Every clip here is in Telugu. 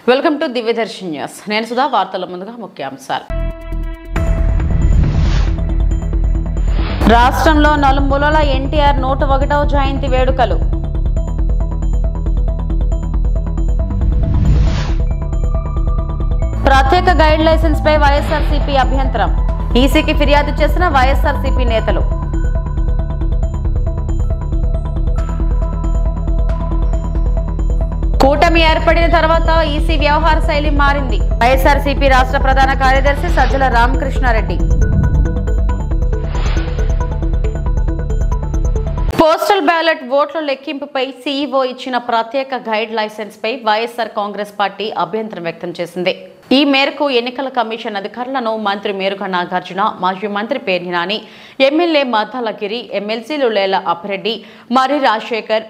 Welcome to Divya Darshan news. నేను సుధా. వార్తల ముందుగా ముఖ్యాంశాలు. రాష్ట్రంలో నలుమూలల ఎన్టీఆర్ 101వ జయంతి వేడుకలు. ప్రత్యేక గైడ్ లైసెన్స్ పై వైఎస్ఆర్సీపీ అభ్యంతరం. ఈసీకి ఫిర్యాదు చేసిన వైఎస్ఆర్సీపీ నేతలు. కూటమి ఏర్పడిన తర్వాత ఈసీ వ్యవహార శైలి మారింది. వైఎస్ఆర్సీపీ రాష్ట్ర ప్రధాన కార్యదర్శి సజ్జల రామకృష్ణారెడ్డి. పోస్టల్ బ్యాలెట్ ఓట్ల లెక్కింపుపై సీఈఓ ఇచ్చిన ప్రత్యేక గైడ్ లైసెన్స్ పై వైఎస్ఆర్ కాంగ్రెస్ పార్టీ అభ్యంతరం వ్యక్తం చేసింది. ఈ మేరకు ఎన్నికల కమిషన్ అధికారులను మంత్రి మేరుగ నాగార్జున, మాజీ మంత్రి పేర్ని నాని, ఎమ్మెల్యే మద్దాలగిరి, ఎమ్మెల్సీలు లేల అప్పిరెడ్డి, మరి రాజశేఖర్,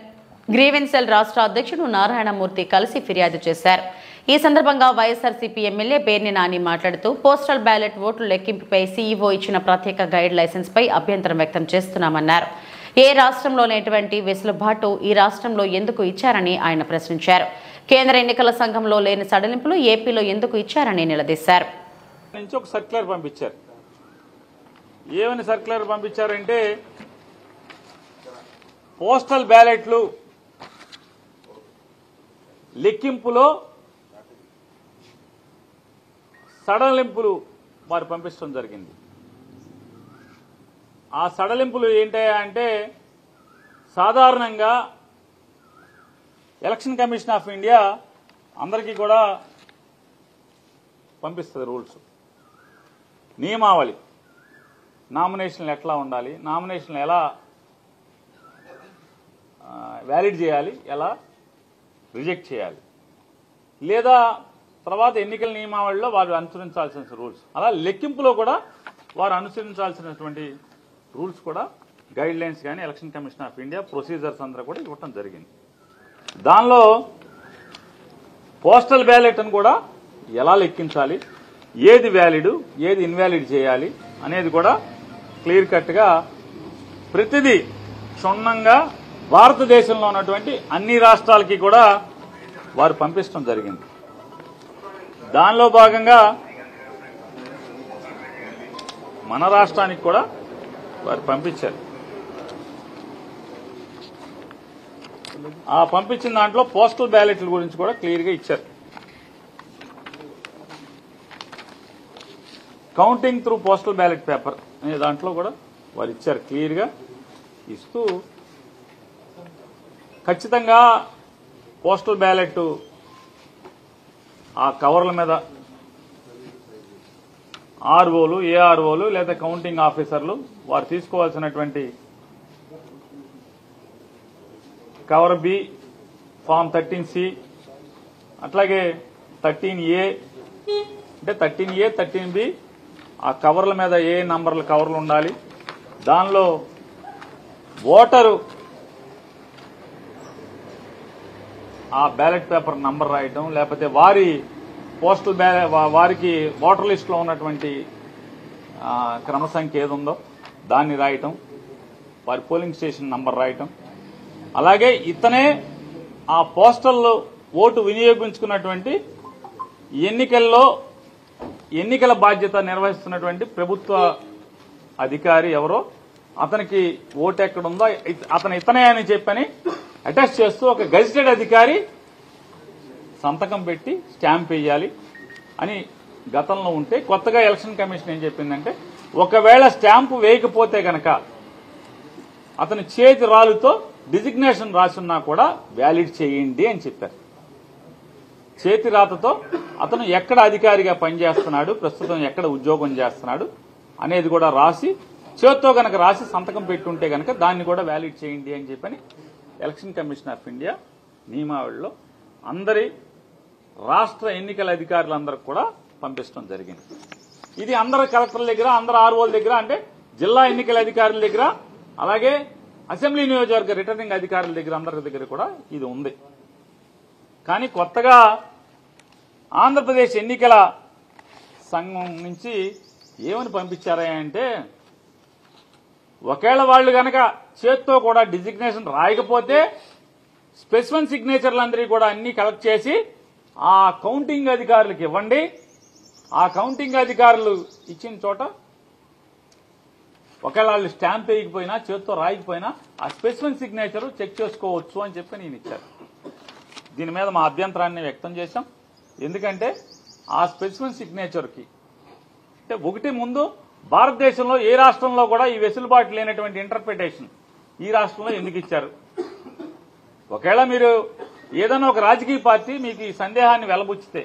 గ్రీవెన్సెల్ రాష్ట్ర అధ్యక్షుడు నారాయణమూర్తి కలిసి ఫిర్యాదు చేశారు. ఈ సందర్భంగా వైఎస్ఆర్సీపీ ఎమ్మెల్యే పేర్ని నాని మాట్లాడుతూ పోస్టల్ బ్యాలెట్ ఓట్ల లెక్కింపుపై సీఈఓ ఇచ్చిన ప్రత్యేక గైడ్ లైసెన్స్ పై అభ్యంతరం వ్యక్తం చేస్తున్నామన్నారు. ఏ రాష్ట్రంలో లేనటువంటి వెసులుబాటు ఈ రాష్ట్రంలో ఎందుకు ఇచ్చారని ఆయన ప్రశ్నించారు. కేంద్ర ఎన్నికల సంఘంలో లేని సడలింపులు ఏపీలో ఎందుకు ఇచ్చారని నిలదీశారు. నుంచి ఒక సర్క్యులర్ పంపించారు. ఏమని సర్క్యులర్ పంపించారంటే పోస్టల్ బ్యాలెట్లు లెక్కింపులో సడలింపులు వారు పంపించడం జరిగింది. ఆ సడలింపులు ఏంటయ్యా అంటే సాధారణంగా ఎలక్షన్ కమిషన్ ఆఫ్ ఇండియా అందరికీ కూడా పంపిస్తుంది రూల్స్, నియమావళి, నామినేషన్లు ఎట్లా ఉండాలి, నామినేషన్లు ఎలా వ్యాలిడ్ చేయాలి, ఎలా రిజెక్ట్ చేయాలి, లేదా తర్వాత ఎన్నికల నియమావళిలో వారు అనుసరించాల్సిన రూల్స్, అలా లెక్కింపులో కూడా వారు అనుసరించాల్సినటువంటి రూల్స్ కూడా గైడ్ లైన్స్ కానీ election commission of India procedures అందరూ కూడా ఇవ్వటం జరిగింది. దానిలో పోస్టల్ బ్యాలెట్ అని కూడా ఎలా లెక్కించాలి, ఏది వ్యాలిడ్ ఏది ఇన్వాలిడ్ చేయాలి అనేది కూడా క్లియర్ కట్గా ప్రతిదీ క్షుణ్ణంగా భారతదేశంలో ఉన్నటువంటి అన్ని రాష్ట్రాలకి కూడా వారు పంపించడం జరిగింది. దానిలో భాగంగా మన రాష్ట్రానికి కూడా వారు పంపించారు. ఆ పంపించిన దాంట్లో పోస్టల్ బ్యాలెట్ల గురించి కూడా క్లియర్గా ఇచ్చారు. Counting through postal ballot paper అనే దాంట్లో కూడా వారు ఇచ్చారు. క్లియర్గా ఇస్తూ ఖచ్చితంగా పోస్టల్ బ్యాలెట్ ఆ కవర్ల మీద ఆర్ఓలు, ఏఆర్ఓలు లేదా కౌంటింగ్ ఆఫీసర్లు వారు తీసుకోవాల్సినటువంటి కవర్ బి, ఫామ్ 13C, అట్లాగే 13A అంటే 13A 13B ఆ కవర్ల మీద ఏ నంబర్ల కవర్లు ఉండాలి, దానిలో ఓటరు ఆ బ్యాలెట్ పేపర్ నంబర్ రాయటం, లేకపోతే వారి పోస్టల్ వారికి ఓటర్ లిస్టులో ఉన్నటువంటి క్రమ సంఖ్య ఏది ఉందో దాన్ని రాయటం, వారి పోలింగ్ స్టేషన్ నంబర్ రాయటం, అలాగే ఇతనే ఆ పోస్టల్ ఓటు వినియోగించుకున్నటువంటి ఎన్నికల బాధ్యత నిర్వహిస్తున్నటువంటి ప్రభుత్వ అధికారి ఎవరో అతనికి ఓటు ఎక్కడుందో ఇతనే అని చెప్పని అటెస్ట్ చేస్తూ ఒక గెజిటెడ్ అధికారి సంతకం పెట్టి స్టాంప్ వేయాలి అని గతంలో ఉంటే, కొత్తగా ఎలక్షన్ కమిషన్ ఏం చెప్పిందంటే ఒకవేళ స్టాంపు వేయకపోతే గనక అతని చేతి రాలుతో డిజిగ్నేషన్ రాసున్నా కూడా వ్యాలిడ్ చేయండి అని చెప్పారు. చేతి రాతతో అతను ఎక్కడ అధికారిగా పనిచేస్తున్నాడు, ప్రస్తుతం ఎక్కడ ఉద్యోగం చేస్తున్నాడు అనేది కూడా రాసి చేత్తో గనక రాసి సంతకం పెట్టుంటే గనక దాన్ని కూడా వ్యాలిడ్ చేయండి అని చెప్పని ఎలక్షన్ కమిషన్ ఆఫ్ ఇండియా నియమావళిలో అందరి రాష్ట్ర ఎన్నికల అధికారులందరికీ కూడా పంపించడం జరిగింది. ఇది అందరు కలెక్టర్ల దగ్గర, అందరు ఆర్ఓల దగ్గర, అంటే జిల్లా ఎన్నికల అధికారుల దగ్గర, అలాగే అసెంబ్లీ నియోజకవర్గ రిటర్నింగ్ అధికారుల దగ్గర, అందరి దగ్గర కూడా ఇది ఉంది. కానీ కొత్తగా ఆంధ్రప్రదేశ్ ఎన్నికల సంఘం నుంచి ఏమని పంపించారా అంటే ఒకవేళ వాళ్ళు గనక చేత్తో కూడా డిజిగ్నేషన్ రాయకపోతే స్పెసిఫిక్ సిగ్నేచర్లందరికీ కూడా అన్ని కలెక్ట్ చేసి ఆ కౌంటింగ్ అధికారులకు ఇవ్వండి. ఆ కౌంటింగ్ అధికారులు ఇచ్చిన చోట ఒకవేళ వాళ్ళు స్టాంప్ వేయకపోయినా చేతితో రాయకపోయినా ఆ స్పెసిఫిక్ సిగ్నేచర్ చెక్ చేసుకోవచ్చు అని చెప్పి నేను ఇచ్చాను. దీని మీద మా అభ్యంతరాన్ని వ్యక్తం చేశాం. ఎందుకంటే ఆ స్పెసిఫిక్ సిగ్నేచర్కి అంటే ఒకటి ముందు భారతదేశంలో ఏ రాష్ట్రంలో కూడా ఈ వెసులుబాటు లేనటువంటి ఇంటర్ప్రిటేషన్ ఈ రాష్ట్రంలో ఎందుకు ఇచ్చారు? ఒకవేళ మీరు ఏదైనా ఒక రాజకీయ పార్టీ మీకు ఈ సందేహాన్ని వెలబుచ్చితే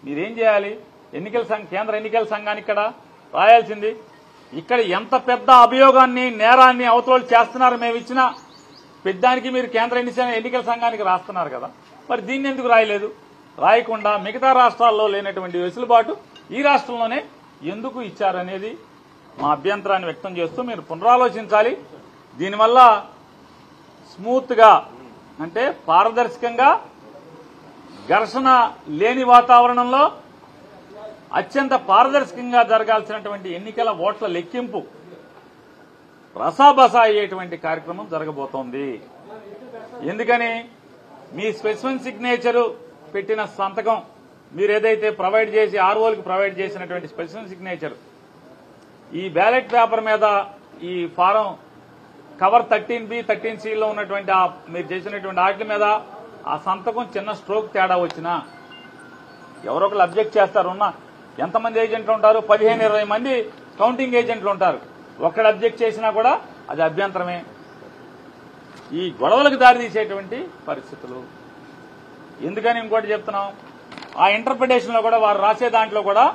మీరేం చేయాలి? కేంద్ర ఎన్నికల సంఘానికి ఇక్కడ రాయాల్సింది. ఇక్కడ ఎంత పెద్ద అభియోగాన్ని నేరాన్ని అవతల చేస్తున్నారు మేము ఇచ్చిన పెద్దానికి మీరు కేంద్ర ఎన్నికల సంఘానికి రాస్తున్నారు కదా, మరి దీన్ని ఎందుకు రాయలేదు? రాయకుండా మిగతా రాష్ట్రాల్లో లేనటువంటి వెసులుబాటు ఈ రాష్ట్రంలోనే ఎందుకు ఇచ్చారనేది మా అభ్యంతరాన్ని వ్యక్తం చేస్తూ మీరు పునరాలోచించాలి. దీనివల్ల స్మూత్గా అంటే పారదర్శకంగా ఘర్షణ లేని వాతావరణంలో అత్యంత పారదర్శకంగా జరగాల్సినటువంటి ఎన్నికల ఓట్ల లెక్కింపు రసాబసా అయ్యేటువంటి కార్యక్రమం జరగబోతోంది. ఎందుకని మీ స్పెసిఫిక్ సిగ్నేచరు పెట్టిన సంతకం మీరు ఏదైతే ప్రొవైడ్ చేసి ఆర్ఓలకు ప్రొవైడ్ చేసినటువంటి స్పెసిఫిక్ సిగ్నేచర్ ఈ బ్యాలెట్ పేపర్ మీద ఈ ఫారం కవర్ 13B 13Cలో ఉన్నటువంటి మీరు చేసినటువంటి వాటి మీద ఆ సంతకం చిన్న స్ట్రోక్ తేడా వచ్చినా ఎవరో ఒకరు అబ్జెక్ట్ చేస్తారు. ఎంతమంది ఏజెంట్లు ఉంటారు? 15-20 మంది కౌంటింగ్ ఏజెంట్లు ఉంటారు. ఒక్కడు అబ్జెక్ట్ చేసినా కూడా అది అభ్యంతరమే. ఈ గొడవలకు దారితీసేటువంటి పరిస్థితులు. ఎందుకని ఇంకోటి చెప్తున్నాం, ఆ ఇంటర్ప్రిటేషన్ లో కూడా వారు రాసే దాంట్లో కూడా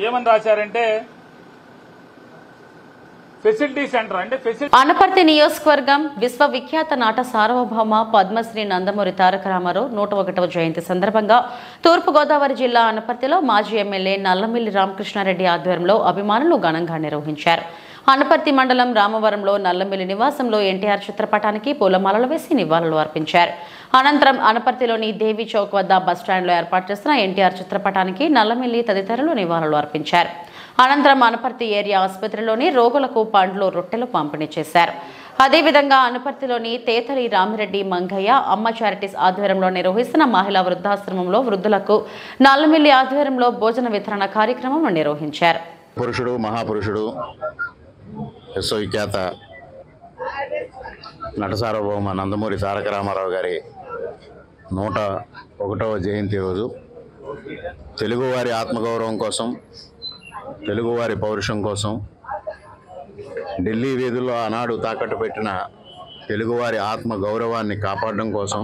ఏమని రాశారంటే ఫెసిలిటీ సెంటర్ అంటే అనపర్తి నియోజకవర్గం విశ్వవిఖ్యాత నాట సార్వభౌమ పద్మశ్రీ నందమూరి తారక రామారావు 101వ జయంతి సందర్భంగా తూర్పుగోదావరి జిల్లా అనపర్తిలో మాజీ ఎమ్మెల్యే నల్లమిల్లి రామకృష్ణారెడ్డి ఆధ్వర్యంలో అభిమానులు ఘనంగా నిర్వహించారు. అనపర్తి మండలం రామవరంలో నల్లమిల్లి నివాసంలో ఎన్టీఆర్ చిత్రపటానికి పూలమాలలు వేసి నివాళులు అర్పించారు. అనంతరం అనపర్తిలోని దేవి చౌక్ వద్ద బస్టాండ్లో ఏర్పాటు చేసిన ఎన్టీఆర్ చిత్రపటానికి నల్లమిల్లి తదితరులు నివాళులు అర్పించారు. అనంతరం అనపర్తి ఏరియా ఆసుపత్రిలోని రోగులకు పండ్లు రొట్టెలు పంపిణీ చేశారు. అదేవిధంగా అనపర్తిలోని తేతలి రామిరెడ్డి మంగయ్య అమ్మ చారిటీస్ ఆధ్వర్యంలో నిర్వహిస్తున్న మహిళా వృద్ధాశ్రమంలో వృద్ధులకు నల్లమిల్లి ఆధ్వర్యంలో భోజన వితరణ కార్యక్రమం నిర్వహించారు. పురుషుడు మహాపురుషుడు విశ్వవిఖ్యాత నట సార్వభౌమ నందమూరి తారక రామారావు గారి 101వ జయంతి రోజు తెలుగువారి ఆత్మగౌరవం కోసం, తెలుగువారి పౌరుషం కోసం ఢిల్లీ వీధుల్లో ఆనాడు తాకట్టు పెట్టిన తెలుగువారి ఆత్మ గౌరవాన్ని కాపాడడం కోసం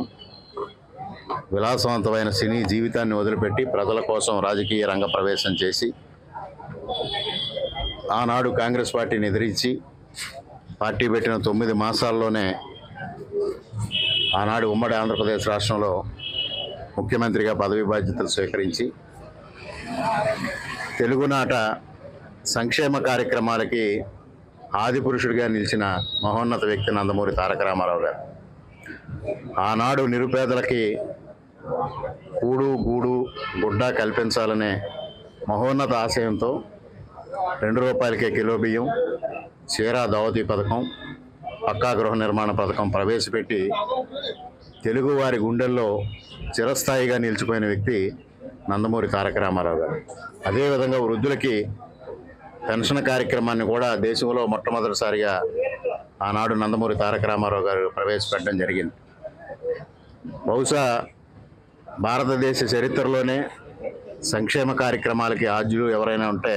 విలాసవంతమైన సినీ జీవితాన్ని వదిలిపెట్టి ప్రజల కోసం రాజకీయ రంగ ప్రవేశం చేసి ఆనాడు కాంగ్రెస్ పార్టీని ఎదిరించి పార్టీ పెట్టిన 9 మాసాల్లోనే ఆనాడు ఉమ్మడి ఆంధ్రప్రదేశ్ రాష్ట్రంలో ముఖ్యమంత్రిగా పదవి బాధ్యతలు స్వీకరించి తెలుగునాట సంక్షేమ కార్యక్రమాలకి ఆదిపురుషుడిగా నిలిచిన మహోన్నత వ్యక్తి నందమూరి తారక రామారావు గారు. ఆనాడు నిరుపేదలకి కూడు గూడు గుడ్డ కల్పించాలనే మహోన్నత ఆశయంతో 2 రూపాయలకే కిలో బియ్యం, చీరా దౌవతి పథకం, పక్కా గృహ నిర్మాణ పథకం ప్రవేశపెట్టి తెలుగువారి గుండెల్లో చిరస్థాయిగా నిలిచిపోయిన వ్యక్తి నందమూరి తారక రామారావు గారు. అదేవిధంగా వృద్ధులకి పెన్షన్ కార్యక్రమాన్ని కూడా దేశంలో మొట్టమొదటిసారిగా ఆనాడు నందమూరి తారక రామారావు గారు ప్రవేశపెట్టడం జరిగింది. బహుశా భారతదేశ చరిత్రలోనే సంక్షేమ కార్యక్రమాలకి ఆద్యులు ఎవరైనా ఉంటే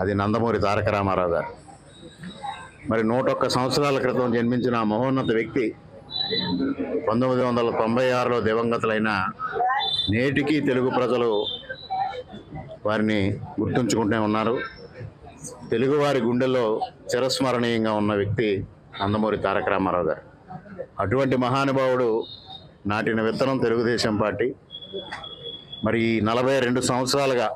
అది నందమూరి తారక రామారావు గారు. మరి 101 సంవత్సరాల క్రితం జన్మించిన మహోన్నత వ్యక్తి 1996లో దివంగతులైన నేటికి తెలుగు ప్రజలు వారిని గుర్తుంచుకుంటూ ఉన్నారు. తెలుగువారి గుండెల్లో చిరస్మరణీయంగా ఉన్న వ్యక్తి నందమూరి తారక రామారావు గారు. అటువంటి మహానుభావుడు నాటిన విత్తనం తెలుగుదేశం పార్టీ. మరి 42 సంవత్సరాలుగా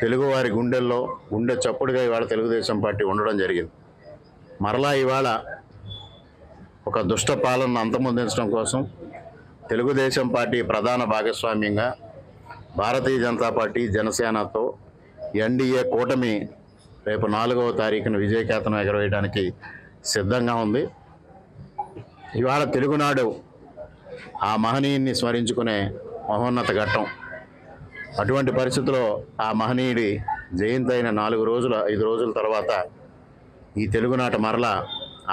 తెలుగువారి గుండెల్లో గుండె చప్పుడుగా ఇవాళ తెలుగుదేశం పార్టీ ఉండడం జరిగింది. మరలా ఇవాళ ఒక దుష్ట పాలనను అంతమొందించడం కోసం తెలుగుదేశం పార్టీ ప్రధాన భాగస్వామ్యంగా భారతీయ జనతా పార్టీ జనసేనతో ఎన్డీఏ కూటమి రేపు 4వ తారీఖున విజయకేతనం ఎగరవేయడానికి సిద్ధంగా ఉంది. ఇవాళ తెలుగునాడు ఆ మహనీయుని స్మరించుకునే మహోన్నత ఘట్టం. అటువంటి పరిస్థితుల్లో ఆ మహనీయుడి జయంతి అయిన 5 రోజుల తర్వాత ఈ తెలుగునాట మరలా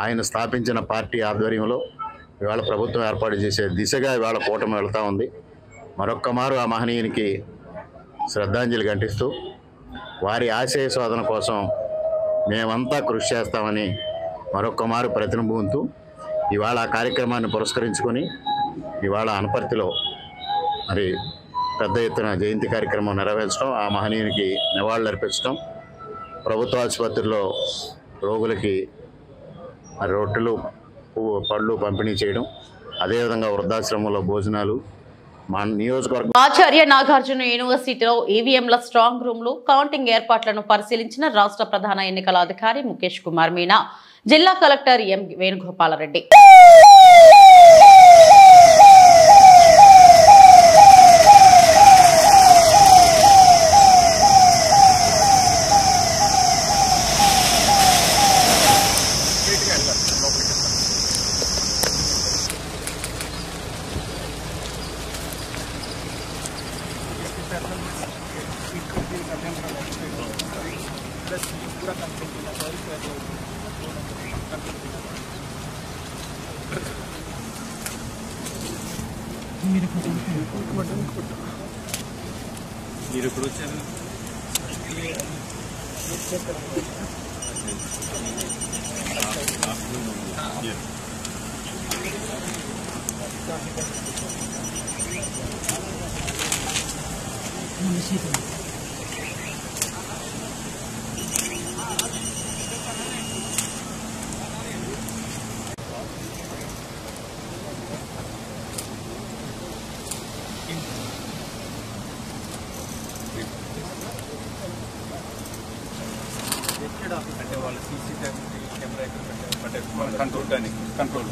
ఆయన స్థాపించిన పార్టీ ఆధ్వర్యంలో ఇవాళ ప్రభుత్వం ఏర్పాటు చేసే దిశగా ఇవాళ కూటమి వెళ్తూ ఉంది. మరొక్క మారు ఆ మహనీయునికి శ్రద్ధాంజలి ఘటిస్తూ వారి ఆశయ సాధన కోసం మేమంతా కృషి చేస్తామని మరొక్క మారు ప్రతినబూంతూ ఇవాళ ఆ కార్యక్రమాన్ని పురస్కరించుకొని ఇవాళ అనపర్తిలో మరి పెద్ద ఎత్తున జయంతి కార్యక్రమం నెరవేర్చడం, ఆ మహనీయునికి నివాళులు అర్పించడం, ప్రభుత్వ ఆసుపత్రిలో రోగులకి రొట్టెలు పళ్ళు పంపిణీ చేయడం, అదేవిధంగా వృద్ధాశ్రమంలో భోజనాలు, మా నియోజకవర్గం ఆచార్య నాగార్జున యూనివర్సిటీలో ఈవీఎంల స్ట్రాంగ్ రూమ్లు కౌంటింగ్ ఏర్పాట్లను పరిశీలించిన రాష్ట్ర ప్రధాన ఎన్నికల అధికారి ముఖేష్ కుమార్ మీనా, జిల్లా కలెక్టర్ ఎం వేణుగోపాలరెడ్డి. మీరు ఇప్పుడు వచ్చారు అంటే వాళ్ళ సీసీ కెమెరా ఎక్కడ పెట్టారు, అంటే control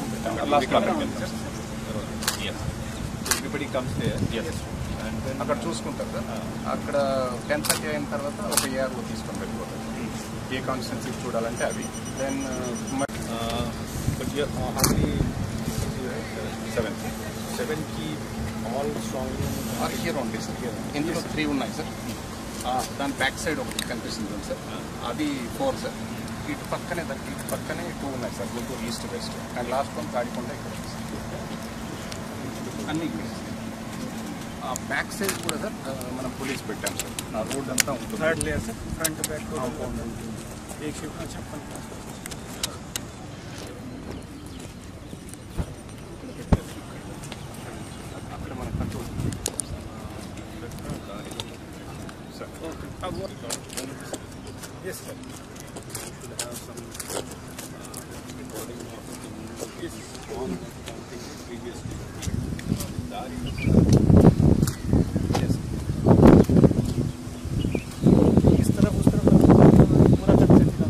everybody comes there and అక్కడ చూసుకుంటారు సార్. అక్కడ 10:30 అయిన తర్వాత ఒక ఏఆర్ఓ తీసుకొని వెళ్ళిపోతారు. ఏ కాన్స్టిట్యున్సీ చూడాలంటే అవి దెన్ 7కి all strong here only sir. ఇందులో 3 ఉన్నాయి సార్. దాని బ్యాక్ సైడ్ ఒకటి కనిపిస్తుంది సార్, అది 4 సార్. ఇటు పక్కనే 2 ఉన్నాయి sir, Guntur east west. And last one Tadikonda ఇక్కడ అన్నీ ఆ బ్యాక్ సైడ్ కూడా సార్ మనం పోలీస్ పెట్టాం సార్. ఆ రోడ్ అంతా ఉంటుంది. Third layer sir, front back compound చెప్పండి. అక్కడ మన control yes sir. Should have some recording of the is on counting previously. Yes. इस तरफ उस तरफ पूरा कंसेप्ट का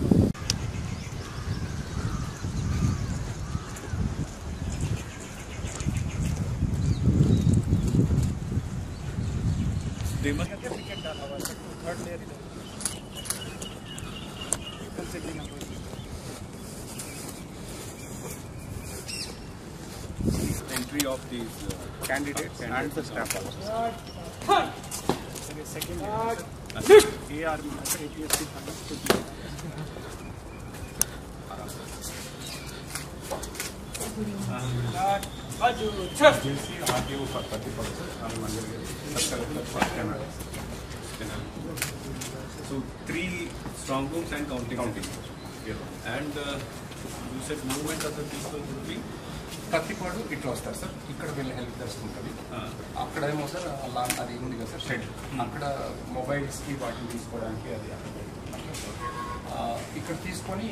डेमो टिकट डाला हुआ है थर्ड लेयर इधर entry of these candidates and the staff also. Second AR APSC So 3 strong rooms and counting. And you said movement of the people would be కత్తిపాడు ఇట్లా వస్తారు సార్. ఇక్కడ వెళ్ళి హెల్ప్ డెస్క్ ఉంటుంది. అక్కడేమో సార్ అది ఉంది కదా సార్ షెడ్, అక్కడ మొబైల్స్కి వాటిని తీసుకోవడానికి అది ఇక్కడ తీసుకొని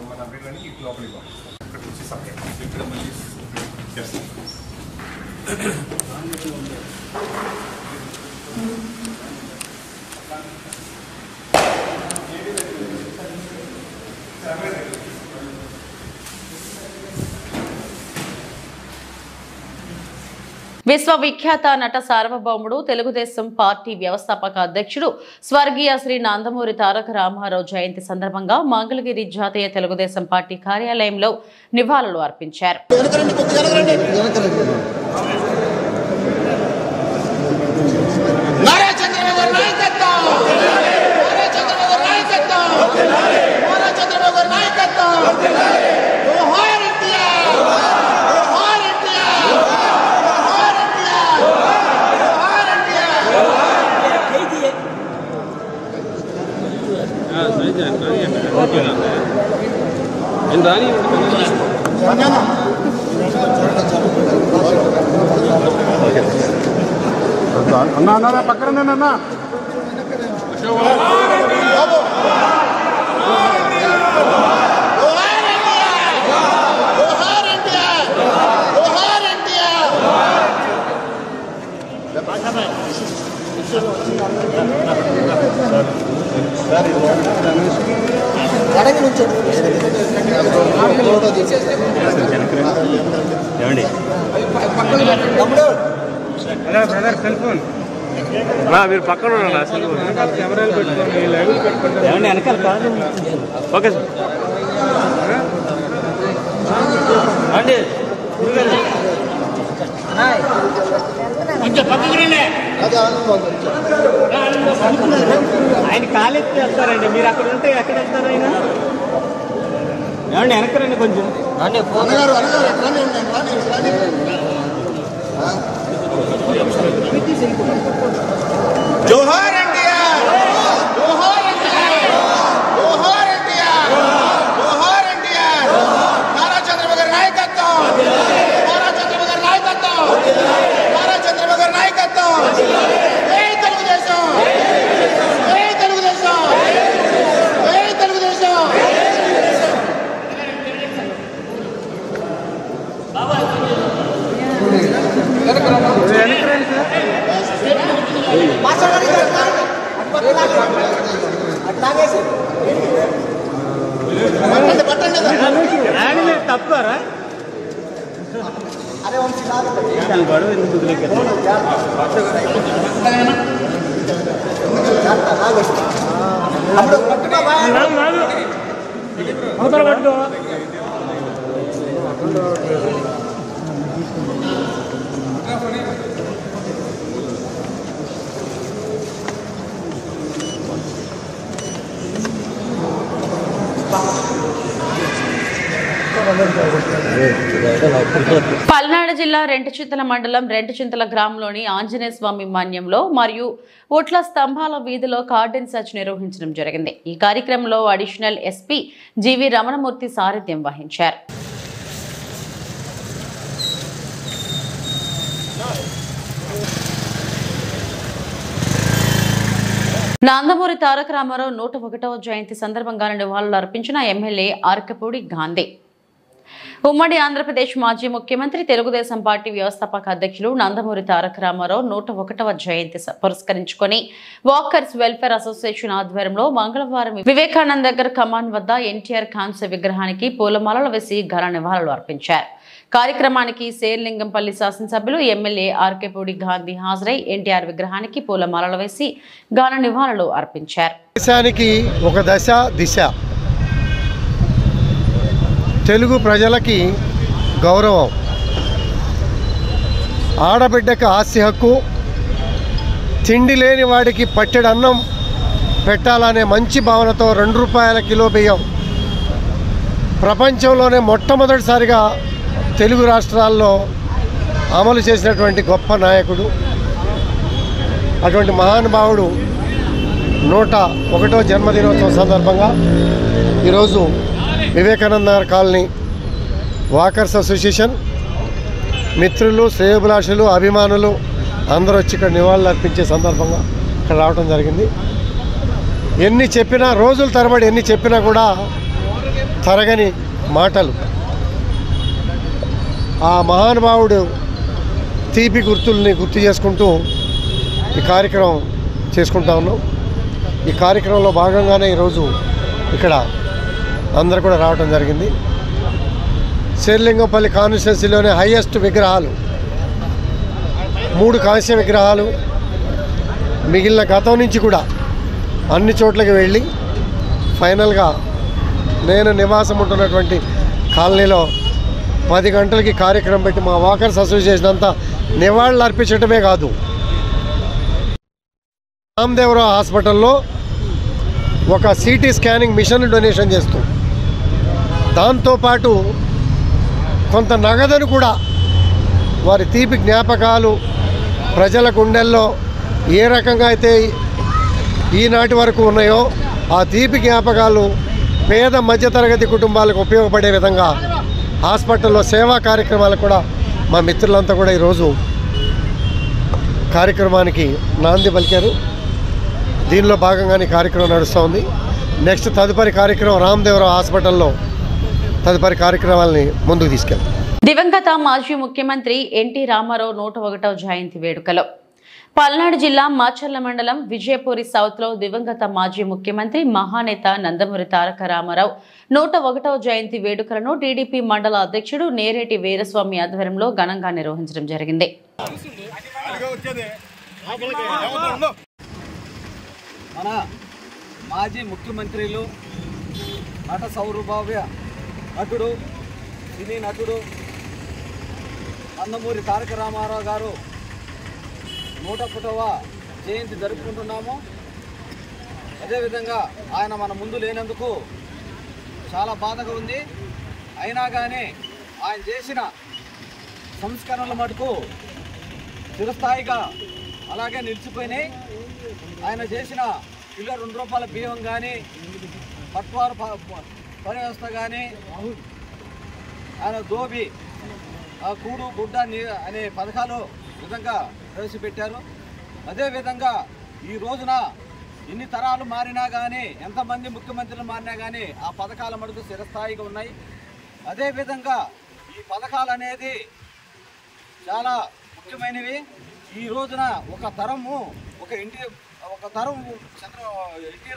మన వీళ్ళని ఇటు లోపలికి పంపిస్తారు. ఇక్కడ నుంచి సపరేట్ ఇక్కడ మళ్ళీ విశ్వవిఖ్యాత నట సార్వభౌముడు తెలుగుదేశం పార్టీ వ్యవస్థాపక అధ్యక్షుడు స్వర్గీయ శ్రీ నందమూరి తారక రామారావు జయంతి సందర్భంగా మంగళగిరి జాతీయ తెలుగుదేశం పార్టీ కార్యాలయంలో నివాళులు అర్పించారు. నారా చంద్రబాబు గారి నాయకత్వం, నారా చంద్రబాబు గారి నాయకత్వం, నారా చంద్రబాబు గారి నాయకత్వం. జోహార్ ఎన్టీఆర్, జోహార్ ఎన్టీఆర్, జోహార్ ఎన్టీఆర్, జోహార్ ఎన్టీఆర్. అన్నా అన్నా పక్కన అన్నా ఏమండి బ్రదర్ సెల్ ఫోన్ మీరు పక్కన కెమెరాలు పెట్టుకోండి, లైవ్ పెట్టుకోండి. ఏమండి వెనకాల కాదు. ఓకే సార్ అండి ఆయన కాలెత్తి వెళ్తారండి, మీరు అక్కడ ఉంటే ఎక్కడ వెళ్తారు ఆయన? ఏమండి వెనకరండి కొంచెం. జోహార్ ఎన్టీఆర్, జోహార్ ఎన్టీఆర్, జోహార్ ఎన్టీఆర్, జోహార్ ఎన్టీఆర్. నారా చంద్రబాబు గారి నాయకత్వం, నారా చంద్రబాబు గారి నాయకత్వం, నారా చంద్రబాబు గారి నాయకత్వం. జై తెలుగుదేశం, జై తెలుగుదేశం, జై తెలుగుదేశం. తప్పురా గొడవ ఎందుకు పల్నాడు జిల్లా రెంటచింతల మండలం రెంటచింతల గ్రామంలోని ఆంజనేయ స్వామి మాన్యంలో మరియు ఒట్ల స్తంభాల వీధిలో కార్డెన్ సర్చ్ నిర్వహించడం జరిగింది. ఈ కార్యక్రమంలో అడిషనల్ ఎస్పీ జీవి రమణమూర్తి సారథ్యం వహించారు. నందమూరి తారక రామారావు 101వ జయంతి సందర్భంగా నివాళులు అర్పించిన ఎమ్మెల్యే ఆర్కపూడి గాంధీ. ఉమ్మడి ఆంధ్రప్రదేశ్ మాజీ ముఖ్యమంత్రి, తెలుగుదేశం పార్టీ వ్యవస్థాపక అధ్యక్షులు నందమూరి తారక రామారావు 101వ జయంతి పురస్కరించుకొని వాకర్స్ వెల్ఫేర్ అసోసియేషన్ ఆధ్వర్యంలో మంగళవారం వివేకానంద నగర్ కమాన్ వద్ద ఎన్టీఆర్ కాంస్య విగ్రహానికి పూలమాలలు వేసి ఘన నివాళులు అర్పించారు. కార్యక్రమానికి శేర్లింగంపల్లి శాసనసభ్యులు ఎమ్మెల్యే ఆర్కేపూడి గాంధీ హాజరై ఎన్టీఆర్ విగ్రహానికి పూలమాలలు వేసి ఘన నివాళులు అర్పించారు. దేశానికి ఒక దశ దిశ, తెలుగు ప్రజలకి గౌరవం, ఆడబిడ్డకి ఆస్తి హక్కు, తిండి లేని వాడికి పట్టెడు అన్నం పెట్టాలనే మంచి భావనతో 2 రూపాయల కిలో బియ్యం ప్రపంచంలోనే మొట్టమొదటిసారిగా తెలుగు రాష్ట్రాల్లో అమలు చేసినటువంటి గొప్ప నాయకుడు. అటువంటి మహానుభావుడు 101వ జన్మదినోత్సవం సందర్భంగా ఈరోజు Vivekananda Nagar colony walkers association మిత్రులు, శ్రేయోభిలాషులు, అభిమానులు అందరూ వచ్చి ఇక్కడ నివాళులు అర్పించే సందర్భంగా ఇక్కడ రావడం జరిగింది. ఎన్ని చెప్పినా, రోజుల తరబడి ఎన్ని చెప్పినా కూడా తరగని మాటలు. ఆ మహానుభావుడు తీపి గుర్తుల్ని గుర్తు చేసుకుంటూ ఈ కార్యక్రమం చేసుకుంటా ఉన్నాం. ఈ కార్యక్రమంలో భాగంగానే ఈరోజు ఇక్కడ అందరూ కూడా రావడం జరిగింది. శేర్లింగంపల్లి కాన్స్టిట్యున్సీలోనే హైయెస్ట్ విగ్రహాలు 3 కాంస్య విగ్రహాలు, మిగిలిన గతం నుంచి కూడా అన్ని చోట్లకి వెళ్ళి ఫైనల్గా నేను నివాసం ఉంటున్నటువంటి కాలనీలో 10 గంటలకి కార్యక్రమం పెట్టి మా వాకర్స్ అసోసియేషన్ అంతా నివాళులు అర్పించడమే కాదు, రామదేవరావు హాస్పిటల్లో ఒక సిటీ స్కానింగ్ మిషన్ డొనేషన్ చేస్తూ దాంతోపాటు కొంత నగదును కూడా వారి తీపి జ్ఞాపకాలు ప్రజల గుండెల్లో ఏ రకంగా అయితే ఈనాటి వరకు ఉన్నాయో ఆ తీపి జ్ఞాపకాలు పేద మధ్యతరగతి కుటుంబాలకు ఉపయోగపడే విధంగా హాస్పిటల్లో సేవా కార్యక్రమాలు కూడా మా మిత్రులంతా కూడా ఈరోజు కార్యక్రమానికి నాంది పలికారు. దీనిలో భాగంగానే కార్యక్రమం నడుస్తూ ఉంది. నెక్స్ట్ తదుపరి కార్యక్రమం రామదేవరావు హాస్పిటల్లో తదుపరి కార్యక్రమాలని ముందుకు తీసుకెళ్తాం. దివంగత మాజీ ముఖ్యమంత్రి ఎన్టీ రామారావు 101వ జయంతి వేడుకలో పల్నాడు జిల్లా మాచర్ల మండలం విజయపూరి సౌత్లో దివంగత మాజీ ముఖ్యమంత్రి మహానేత నందమూరి తారక రామారావు 101వ జయంతి వేడుకలను టీడీపీ మండల అధ్యక్షుడు నేరేటి వీరస్వామి ఆధ్వర్యంలో ఘనంగా నిర్వహించడం జరిగింది. మన మాజీ ముఖ్యమంత్రులు నట సౌరభావ్య నటుడు సినీ నటుడు నందమూరి తారక రామారావు గారు 101వ జయంతి జరుపుకుంటున్నాము. అదేవిధంగా ఆయన మన ముందు లేనందుకు చాలా బాధగా ఉంది. అయినా కానీ ఆయన చేసిన సంస్కరణల మటుకు చిరస్థాయిగా అలాగే నిలిచిపోయినాయి. ఆయన చేసిన కిలో ₹2 బియ్యం కానీ పట్వారు పని వ్యవస్థ కానీ ఆయన దోబి కూడు గుడ్డ అనే పథకాలు విధంగా ప్రవేశపెట్టారు. అదేవిధంగా ఈ రోజున ఎన్ని తరాలు మారినా కానీ ఎంతమంది ముఖ్యమంత్రులు మారినా కానీ ఆ పథకాల మటుకు స్థిరస్థాయిగా ఉన్నాయి. అదేవిధంగా ఈ పథకాలు అనేది చాలా ముఖ్యమైనవి. ఈ రోజున ఒక తరం ఎన్టీ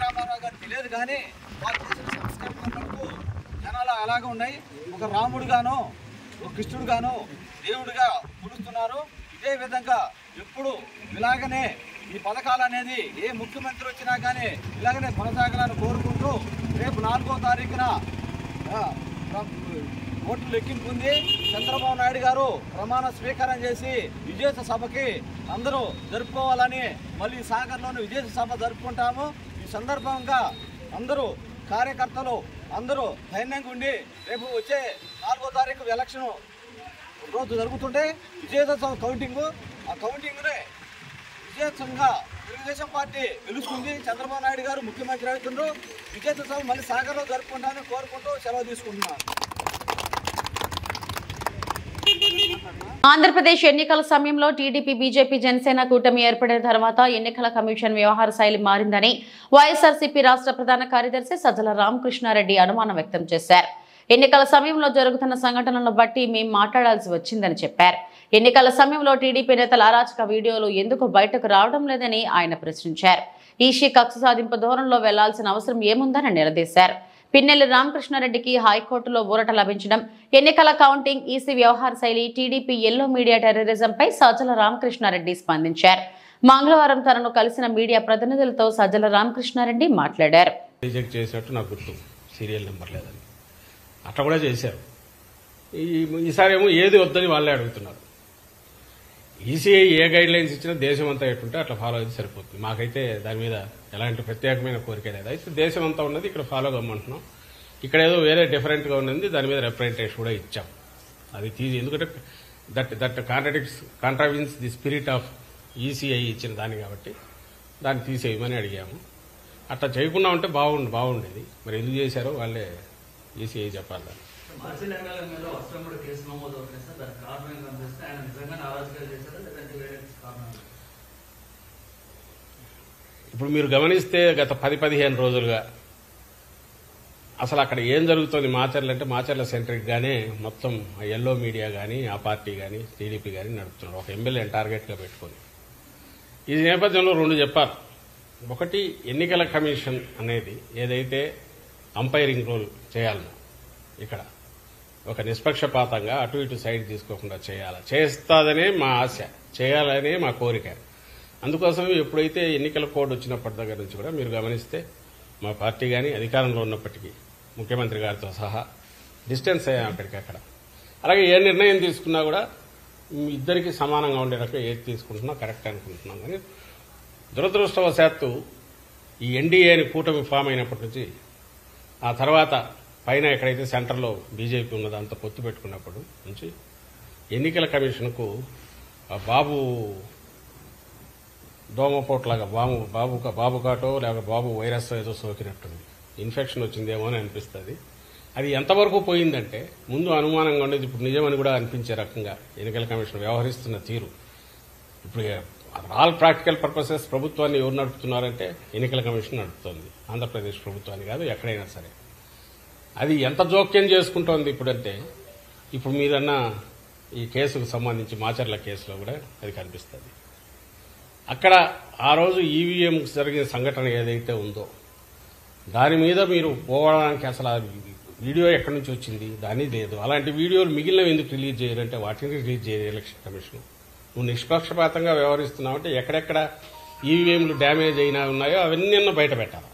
రామారావు గారు తెలియదు కానీ వాళ్ళు చేసిన సంస్కరణలకు జనాలు అలాగే ఉన్నాయి. ఒక రాముడుగాను ఒక కృష్ణుడుగాను దేవుడిగా కొలుస్తున్నారు. ఇదే విధంగా ఎప్పుడు ఇలాగనే ఈ పథకాలు అనేది ఏ ముఖ్యమంత్రి వచ్చినా కానీ ఇలాగనే కొనసాగాలని కోరుకుంటూ రేపు 4వ తారీఖున ఓట్లు లెక్కింపు ఉంది. చంద్రబాబు నాయుడు గారు ప్రమాణ స్వీకారం చేసి విజేత సభకి అందరూ జరుపుకోవాలని మళ్ళీ సాగర్లోని విజేత సభ జరుపుకుంటాము. ఈ సందర్భంగా అందరూ కార్యకర్తలు అందరూ ధైర్యంగా ఉండి రేపు వచ్చే 4వ తారీఖు ఎలక్షన్ రోజు జరుగుతుంటే విజేత సభ కౌంటింగు, ఆ కౌంటింగ్నే విజేతంగా తెలుగుదేశం పార్టీ గెలుచుకుంది. చంద్రబాబు నాయుడు గారు ముఖ్యమంత్రి అవుతుండ్రు. విజేత సభ మళ్ళీ సాగర్లో జరుపుకుంటామని కోరుకుంటూ సెలవు తీసుకుంటున్నారు. ఆంధ్రప్రదేశ్ ఎన్నికల సమయంలో టీడీపీ బీజేపీ జనసేన కూటమి ఏర్పడిన తర్వాత ఎన్నికల కమిషన్ వ్యవహార శైలి మారిందని వైఎస్ఆర్సీపీ రాష్ట్ర ప్రధాన కార్యదర్శి సజ్జల రామకృష్ణారెడ్డి అనుమానం వ్యక్తం చేశారు. ఎన్నికల సమయంలో జరుగుతున్న సంఘటనలను బట్టి మేం మాట్లాడాల్సి వచ్చిందని చెప్పారు. ఎన్నికల సమయంలో టీడీపీ నేతల అరాచక వీడియోలు ఎందుకు బయటకు రావడం లేదని ఆయన ప్రశ్నించారు. ఈసీ కక్ష సాధింపు ధోరణిలో వెళ్లాల్సిన అవసరం ఏముందని నిలదీశారు. పిన్నెల్లి రామకృష్ణారెడ్డికి హైకోర్టులో ఊరట లభించడం, ఎన్నికల కౌంటింగ్, ఈసీ వ్యవహార శైలి, టీడీపీ ఎల్లో మీడియా టెర్రరిజంపై సజ్జల రామకృష్ణారెడ్డి స్పందించారు. మంగళవారం తనను కలిసిన మీడియా ప్రతినిధులతో సజ్జల రామకృష్ణారెడ్డి మాట్లాడారు. రిజెక్ట్ చేసినట్టు నాకు గుర్తు, సీరియల్ నెంబర్ లేదని అట్లా కూడా చేశారు. ఈసారి ఏమో ఏది వద్దని వాళ్ళే అడుగుతున్నారు. ఈసీఐ ఏ గైడ్ లైన్స్ ఇచ్చినా దేశం అంతా ఎట్టుంటే అట్లా ఫాలో అయితే సరిపోతుంది. మాకైతే దాని మీద ఎలాంటి ప్రత్యేకమైన కోరిక లేదు. అయితే దేశం అంతా ఉన్నది ఇక్కడ ఫాలో కమ్మంటున్నాం. ఇక్కడ ఏదో వేరే డిఫరెంట్గా ఉన్నది, దాని మీద రిప్రజెంటేషన్ కూడా ఇచ్చాం. అది తీసి ఎందుకంటే that కాంట్రావిన్స్ the spirit of ECI ఇచ్చిన దాన్ని కాబట్టి దాన్ని తీసేయమని అడిగాము. అట్లా చేయకుండా ఉంటే బాగుండేది. మరి ఎందుకు చేశారో వాళ్ళే ఈసీఐ చెప్పాలి. ఇప్పుడు మీరు గమనిస్తే గత 10-15 రోజులుగా అసలు అక్కడ ఏం జరుగుతుంది మాచర్ల అంటే మాచర్ల సెంట్రిక్ గానే మొత్తం ఎల్లో మీడియా కానీ ఆ పార్టీ కానీ టీడీపీ కానీ నడుపుతున్నారు. ఒక ఎమ్మెల్యేని టార్గెట్గా పెట్టుకొని ఈ నేపథ్యంలో 2 చెప్పారు. ఒకటి, ఎన్నికల కమిషన్ అనేది ఏదైతే అంపైరింగ్ రోల్ చేయాలనో ఇక్కడ ఒక నిష్పక్షపాతంగా అటు ఇటు సైడ్ తీసుకోకుండా చేస్తాదనే మా ఆశ, చేయాలనే మా కోరిక. అందుకోసం ఎప్పుడైతే ఎన్నికల కోడ్ వచ్చినప్పటి దగ్గర నుంచి కూడా మీరు గమనిస్తే మా పార్టీ కానీ అధికారంలో ఉన్నప్పటికీ ముఖ్యమంత్రి గారితో సహా డిస్టెన్స్ అయ్యాం అక్కడికక్కడ. అలాగే ఏ నిర్ణయం తీసుకున్నా కూడా ఇద్దరికి సమానంగా ఉండే రకంగా ఏది తీసుకుంటున్నా కరెక్ట్ అనుకుంటున్నాం. కానీ దురదృష్టవశాత్తు ఈ ఎన్డీఏని కూటమి ఫామ్ అయినప్పటి నుంచి ఆ తర్వాత పైన ఎక్కడైతే సెంటర్లో బీజేపీ ఉన్నదో అంత పొత్తు పెట్టుకున్నప్పుడు నుంచి ఎన్నికల కమిషన్కు బాబు దోమపోట్లాగా బాబు కాటో లేక బాబు వైరస్ ఏదో సోకినట్టుంది, ఇన్ఫెక్షన్ వచ్చిందేమో అని అనిపిస్తుంది. అది ఎంతవరకు పోయిందంటే ముందు అనుమానంగా ఉండేది ఇప్పుడు నిజమని కూడా అనిపించే రకంగా ఎన్నికల కమిషన్ వ్యవహరిస్తున్న తీరు. ఇప్పుడు ఆల్ ప్రాక్టికల్ పర్పసెస్ ప్రభుత్వాన్ని ఎవరు నడుపుతున్నారంటే ఎన్నికల కమిషన్ నడుపుతోంది, ఆంధ్రప్రదేశ్ ప్రభుత్వాన్ని కాదు, ఎక్కడైనా సరే. అది ఎంత జోక్యం చేసుకుంటోంది ఇప్పుడంటే ఇప్పుడు మీరన్న ఈ కేసుకు సంబంధించి మాచర్ల కేసులో కూడా అది కనిపిస్తుంది. అక్కడ ఆ రోజు ఈవీఎం జరిగిన సంఘటన ఏదైతే ఉందో దాని మీద మీరు పోవడానికి అసలు ఆ వీడియో ఎక్కడి నుంచి వచ్చింది దాని లేదు. అలాంటి వీడియోలు మిగిలినవి ఎందుకు రిలీజ్ చేయాలంటే వాటిని రిలీజ్ చేయాలి ఎలక్షన్ కమిషన్. నువ్వు నిష్పక్షపాతంగా వ్యవహరిస్తున్నావు అంటే ఎక్కడెక్కడ ఈవీఎంలు డ్యామేజ్ అయినా ఉన్నాయో అవన్నీ బయట పెట్టాలి.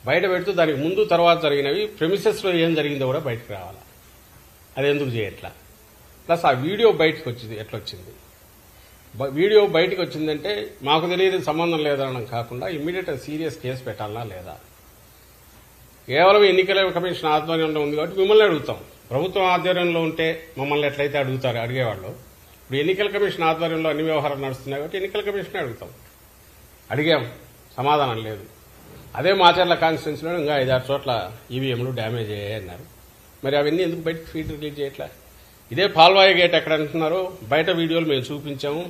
బయట పెడుతూ దానికి ముందు తర్వాత జరిగినవి ప్రెమిసెస్లో ఏం జరిగిందో కూడా బయటకు రావాలి. అది ఎందుకు చేయట్లా? ప్లస్ ఆ వీడియో బయటకు వచ్చింది ఎట్లొచ్చింది? వీడియో బయటకు వచ్చిందంటే మాకు తెలియదు సంబంధం లేదనడం కాకుండా ఇమ్మీడియట్ సీరియస్ కేసు పెట్టాలనా లేదా? కేవలం ఎన్నికల కమిషన్ ఆధ్వర్యంలో ఉంది కాబట్టి మిమ్మల్ని అడుగుతాం. ప్రభుత్వం ఆధ్వర్యంలో ఉంటే మమ్మల్ని ఎట్లయితే అడిగేవాళ్ళు, ఇప్పుడు ఎన్నికల కమిషన్ ఆధ్వర్యంలో అన్ని వ్యవహారాలు నడుస్తున్నాయి కాబట్టి ఎన్నికల కమిషన్ అడుగుతాం. అడిగాం, సమాధానం లేదు. అదే మాచర్ల కాన్స్టిట్యున్సీలో ఇంకా 5-6 చోట్ల ఈవీఎంలు డ్యామేజ్ అయ్యాయి అన్నారు. మరి అవన్నీ ఎందుకు బయట ఫీడ్ రిలీజ్ చేయట్లా? ఇదే పాల్వాయి గేట్ ఎక్కడ అంటున్నారో బయట వీడియోలు మేము చూపించాము,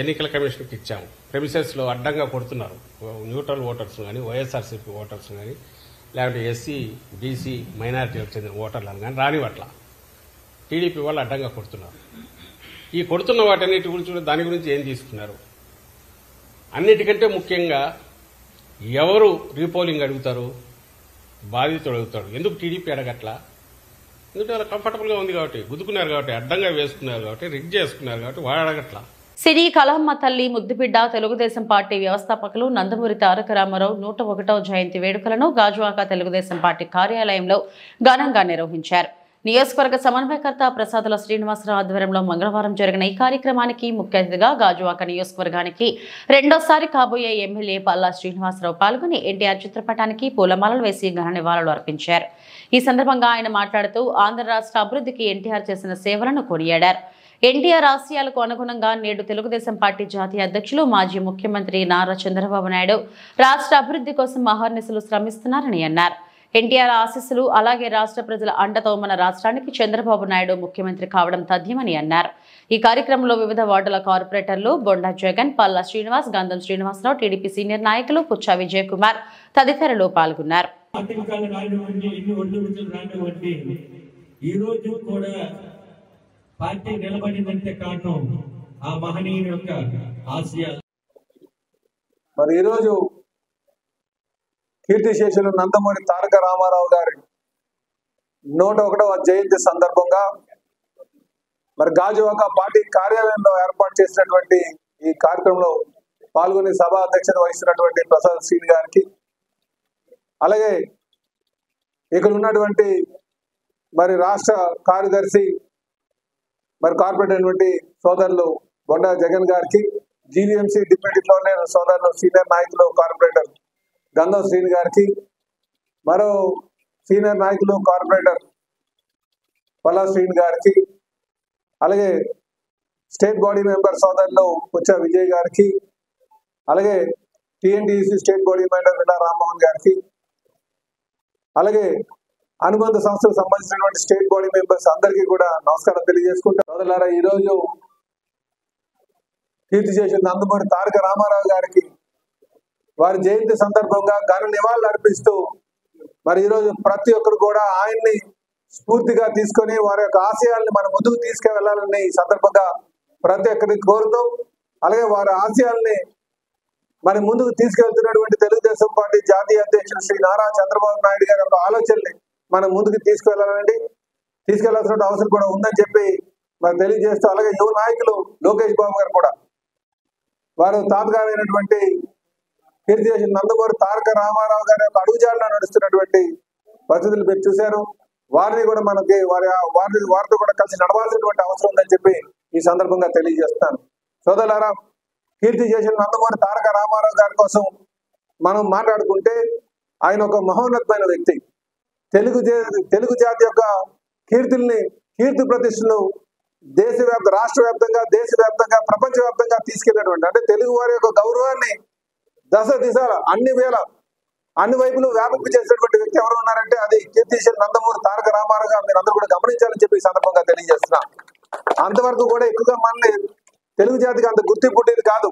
ఎన్నికల కమిషన్కి ఇచ్చాము. ప్రెమిసెస్లో అడ్డంగా కొడుతున్నారు న్యూట్రల్ ఓటర్స్ కానీ, వైఎస్ఆర్సీపీ ఓటర్స్ కానీ, లేకపోతే ఎస్సీ బీసీ మైనారిటీలకు చెందిన ఓటర్లను కానీ రానివట్ల టీడీపీ వాళ్ళు అడ్డంగా కొడుతున్నారు. ఈ కొడుతున్న వాటన్నిటి గురించి దాని గురించి ఏం తీసుకున్నారు? అన్నిటికంటే ముఖ్యంగా ఎవరు రీపోలింగ్ అడుగుతారు? బాధితుడు అడుగుతాడు. ఎందుకు టీడీపీ అడగట్లా? ఎందుకంటే వాళ్ళు కంఫర్టబుల్గా ఉంది కాబట్టి, గుద్దుకున్నారు కాబట్టి, అడ్డంగా వేసుకున్నారు కాబట్టి, రిగ్ చేసుకున్నారు కాబట్టి వాడు అడగట్లా. సినీ కళమ్మ తల్లి ముద్దుబిడ్డ తెలుగుదేశం పార్టీ వ్యవస్థాపకులు నందమూరి తారక రామారావు 101వ జయంతి వేడుకలను గాజువాక తెలుగుదేశం పార్టీ కార్యాలయంలో ఘనంగా నిర్వహించారు. నియోజకవర్గ సమన్వయకర్త ప్రసాదుల శ్రీనివాసరావు ఆధ్వర్యంలో మంగళవారం జరిగిన ఈ కార్యక్రమానికి ముఖ్య అతిథిగా గాజువాక నియోజకవర్గానికి రెండోసారి కాబోయే ఎమ్మెల్యే పల్లా శ్రీనివాసరావు పాల్గొని ఎన్టీఆర్ చిత్రపటానికి పూలమాలలు వేసి ఘన నివాళులు అర్పించారు. ఈ సందర్భంగా ఆయన మాట్లాడుతూ ఆంధ్ర రాష్ట్ర అభివృద్ధికి ఎన్టీఆర్ చేసిన సేవలను కొనియాడారు. ఎన్టీఆర్ ఆశయాలకు అనుగుణంగా నేడు తెలుగుదేశం పార్టీ జాతీయ అధ్యక్షులు మాజీ ముఖ్యమంత్రి నారా చంద్రబాబు నాయుడు రాష్ట్ర అభివృద్ధి కోసం అహర్నిశలు శ్రమిస్తున్నారని అన్నారు. ఎన్టీఆర్ ఆశీస్సులు అలాగే రాష్ట్ర ప్రజల అండతో మన రాష్ట్రానికి చంద్రబాబు నాయుడు ముఖ్యమంత్రి కావడం తథ్యమని అన్నారు. ఈ కార్యక్రమంలో వివిధ వార్డుల కార్పొరేటర్లు బొండా జగన్, పల్లా శ్రీనివాస్, గంధం శ్రీనివాసరావు, టీడీపీ సీనియర్ నాయకులు పుచ్చా విజయ్ కుమార్ తదితరులు పాల్గొన్నారు. పార్టీ నిలబడిందంటే కారణం ఆ మహనీయుని యొక్క ఆశయాలు. మరి ఈరోజు కీర్తిశేషులు నందమూరి తారక రామారావు గారి 101వ జయంతి సందర్భంగా మరి గాజువాక పార్టీ కార్యాలయంలో ఏర్పాటు చేసినటువంటి ఈ కార్యక్రమంలో పాల్గొని సభా అధ్యక్షత వహిస్తున్నటువంటి ప్రసాద్ శ్రీని గారికి, అలాగే ఇక్కడ ఉన్నటువంటి మరి రాష్ట్ర కార్యదర్శి మరి కార్పొరేట్ అయినటువంటి సోదరులు బొండా జగన్ గారికి, జీవీఎంసీ డిప్యూటీ గవర్నర్ సోదరులు సీనియర్ నాయకులు కార్పొరేటర్ గంధం శ్రీని గారికి, మరో సీనియర్ నాయకులు కార్పొరేటర్ పల్లా శ్రీని గారికి, అలాగే స్టేట్ బాడీ మెంబర్ సోదరులు పుచ్చా విజయ్ గారికి, అలాగే టీఎన్టీసీ స్టేట్ బాడీ మెంబర్ విలా రామ్మోహన్ గారికి, అలాగే అనుబంధ సంస్థలకు సంబంధించినటువంటి స్టేట్ బాడీ మెంబర్స్ అందరికీ కూడా నమస్కారం తెలియజేసుకుంటారు. సోదరులారా, ఈరోజు కీర్తిశేషులు నందమూరి తారక రామారావు గారికి వారి జయంతి సందర్భంగా ఘన నివాళులు అర్పిస్తూ మరి ఈరోజు ప్రతి ఒక్కరు కూడా ఆయన్ని స్ఫూర్తిగా తీసుకొని వారి యొక్క ఆశయాల్ని మన ముందుకు తీసుకువెళ్లాలని ఈ సందర్భంగా ప్రతి ఒక్కరికి కోరుతూ, అలాగే వారి ఆశయాల్ని మరి ముందుకు తీసుకెళ్తున్నటువంటి తెలుగుదేశం పార్టీ జాతీయ అధ్యక్షుడు శ్రీ నారా చంద్రబాబు నాయుడు గారి యొక్క ఆలోచనల్ని మనం ముందుకు తీసుకెళ్లాల్సిన అవసరం కూడా ఉందని చెప్పి మరి తెలియజేస్తూ, అలాగే యువ నాయకులు లోకేష్ బాబు గారు కూడా వారు తాతగారైనటువంటి కీర్తిశేషులు నందమూరి తారక రామారావు గారి యొక్క అడుగుజాడలో నడుస్తున్నటువంటి పరిస్థితులు మీరు చూశారు. వారిని కూడా మనకి వారితో కూడా కలిసి నడవాల్సినటువంటి అవసరం ఉందని చెప్పి ఈ సందర్భంగా తెలియజేస్తాను. సోదరులారా, కీర్తి చేసిన నందమూరి తారక రామారావు గారి కోసం మనం మాట్లాడుకుంటే ఆయన ఒక మహోన్నతమైన వ్యక్తి. తెలుగు జాతి యొక్క కీర్తి ప్రతిష్టలు రాష్ట్ర వ్యాప్తంగా, దేశవ్యాప్తంగా, ప్రపంచవ్యాప్తంగా తీసుకెళ్లేటువంటి, అంటే తెలుగు వారి యొక్క గౌరవాన్ని దశ దిశల అన్ని వైపులు వ్యాపింపు చేసినటువంటి వ్యక్తి ఎవరు ఉన్నారంటే అది కీర్తిశేషులు నందమూరి తారక రామారావు గారు. మీరు అందరూ కూడా గమనించాలని చెప్పి ఈ సందర్భంగా తెలియజేస్తున్నా. అంతవరకు కూడా ఎక్కువగా మనల్ని తెలుగు జాతికి అంత గుర్తింపు ఉండేది కాదు.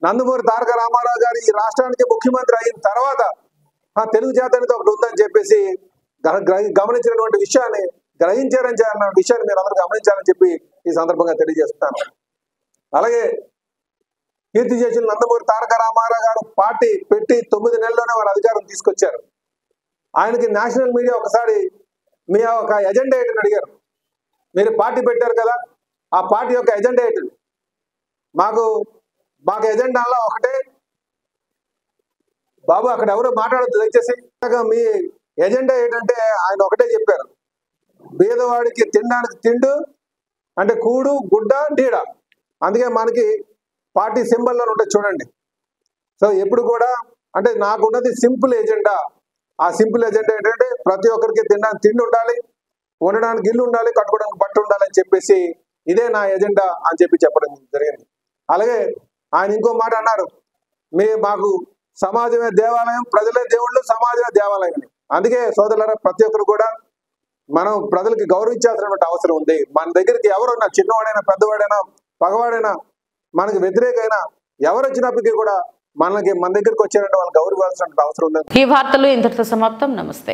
నందమూరి తారక రామారావు గారు ఈ రాష్ట్రానికి ముఖ్యమంత్రి అయిన తర్వాత తెలుగు జాతి అనేది ఒకటి ఉందని చెప్పేసి గమనించినటువంటి విషయాన్ని గ్రహించారని విషయాన్ని మీరు అందరూ గమనించాలని చెప్పి ఈ సందర్భంగా తెలియజేస్తున్నాను. అలాగే కీర్తిశేషులు నందమూరి తారక రామారావు గారు పార్టీ పెట్టి 9 నెలల్లోనే వారు అధికారం తీసుకొచ్చారు. ఆయనకి నేషనల్ మీడియా ఒకసారి మీ యొక్క ఎజెండా ఏంటని అడిగారు. మీరు పార్టీ పెట్టారు కదా, ఆ పార్టీ యొక్క ఎజెండా ఏంటి? మాకు ఎజెండాలో ఒకటే, బాబు అక్కడ ఎవరు మాట్లాడద్దు దయచేసి, మీ ఎజెండా ఏంటంటే ఆయన ఒకటే చెప్పారు, పేదవాడికి తినడానికి తిండు అంటే కూడు గుడ్డ నీడ. అందుకే మనకి పార్టీ సింబల్లో ఉంటుంది చూడండి. సో ఎప్పుడు కూడా అంటే నాకున్నది సింపుల్ ఎజెండా. ఆ సింపుల్ ఎజెండా ఏంటంటే ప్రతి ఒక్కరికి తినడానికి తిండి ఉండాలి, ఉండడానికి ఇల్లు ఉండాలి, కట్టుకోవడానికి బట్ట ఉండాలి అని చెప్పేసి ఇదే నా ఎజెండా అని చెప్పడం జరిగింది. అలాగే ఆయన ఇంకో మాట అన్నారు, మాకు సమాజమే దేవాలయం, ప్రజలే దేవుళ్ళు, సమాజమే దేవాలయం అని. అందుకే సోదరులారా, ప్రతి ఒక్కరు కూడా మనం ప్రజలకి గౌరవించాల్సినటువంటి అవసరం ఉంది. మన దగ్గరికి ఎవరున్నా, చిన్నవాడైనా పెద్దవాడైనా పగవాడైనా మనకి వ్యతిరేకైనా ఎవరు వచ్చినప్పటికీ కూడా మన దగ్గరికి వచ్చారంటే వాళ్ళు గౌరవించాల్సిన అవసరం ఉంది. ఈ వార్తలు ఇంతటితో సమాప్తం. నమస్తే.